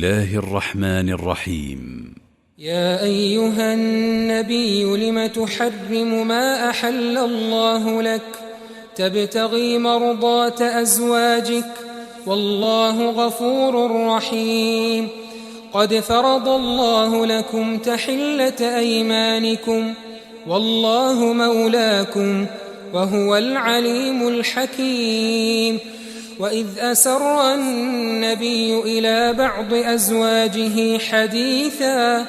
الله الرحمن الرحيم. يا أيها النبي لم تحرم ما أحل الله لك تبتغي مرضات أزواجك والله غفور رحيم. قد فرض الله لكم تحلة أيمانكم والله مولاكم وهو العليم الحكيم. وإذ أسر النبي إلى بعض أزواجه حديثا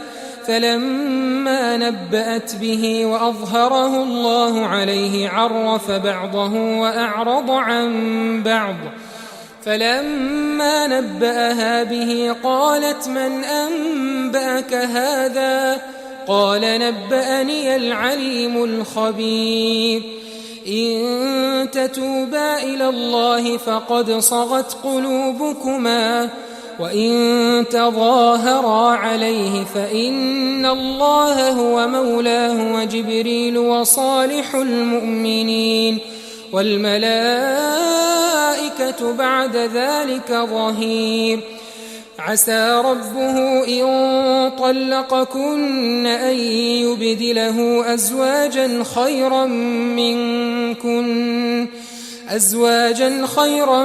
فلما نبأت به وأظهره الله عليه عرف بعضه وأعرض عن بعض. فلما نبأها به قالت من أنبأك هذا؟ قال نبأني العليم الخبير. إن تتوبا إلى الله فقد صغت قلوبكما وإن تظاهرا عليه فإن الله هو مولاه وجبريل وصالح المؤمنين والملائكة بعد ذلك ظهير. عسى ربه إن طلقكن أن يبدله أزواجا خيرا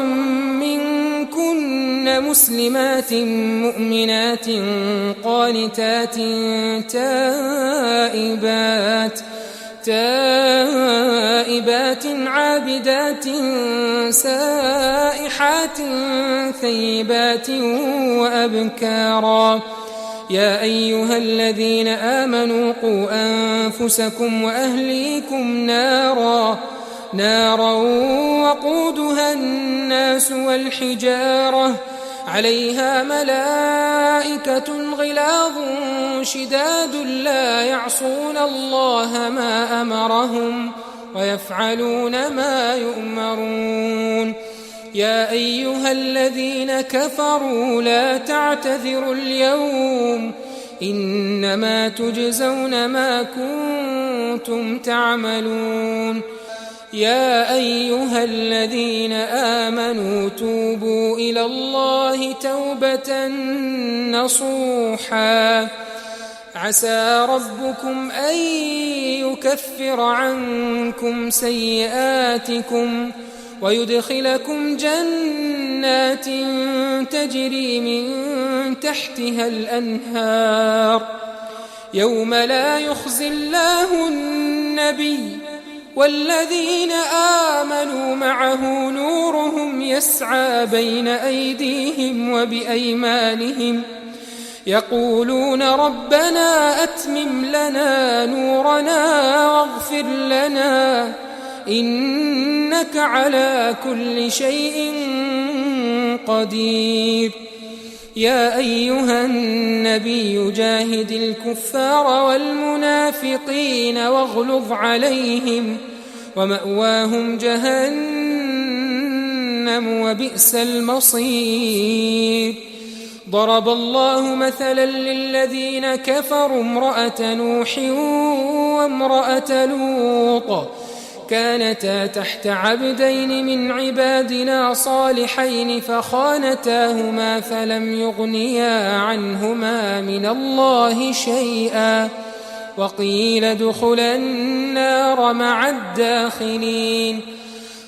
منكن مسلمات مؤمنات قانتات تائبات عابدات سائحات ثيبات وأبكارا. يا أيها الذين آمنوا قوا أنفسكم وأهليكم نارا وقودها الناس والحجارة عليها ملائكة غلاظ شداد لا يعصون الله ما أمرهم ويفعلون ما يؤمرون. يا أيها الذين كفروا لا تعتذروا اليوم إنما تجزون ما كنتم تعملون. يا أيها الذين آمنوا توبوا إلى الله توبة نصوحا عسى ربكم أن يكفر عنكم سيئاتكم ويدخلكم جنات تجري من تحتها الأنهار يوم لا يخزي الله النبي والذين آمنوا معه نورهم يسعى بين أيديهم وبأيمانهم يقولون ربنا أتمم لنا نورنا واغفر لنا إنك على كل شيء قدير. يا أيها النبي جاهد الكفار والمنافقين واغلظ عليهم ومأواهم جهنم وبئس المصير. ضرب الله مثلا للذين كفروا امرأة نوح وامرأة لوط كانتا تحت عبدين من عبادنا صالحين فخانتاهما فلم يغنيا عنهما من الله شيئا وقيل ادخلا النار مع الداخلين.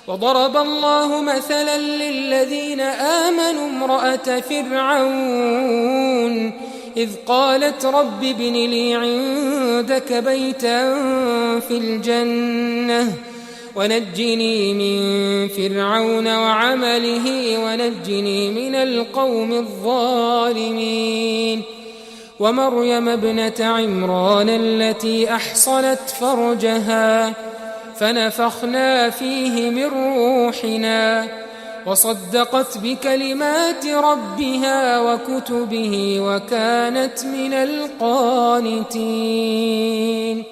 وضرب الله مثلا للذين آمنوا امرأة فرعون إذ قالت رب ابن لي عندك بيتا في الجنة ونجني من فرعون وعمله ونجني من القوم الظالمين. ومريم ابنة عمران التي أحصنت فرجها فنفخنا فيه من روحنا وصدقت بكلمات ربها وكتبه وكانت من القانتين.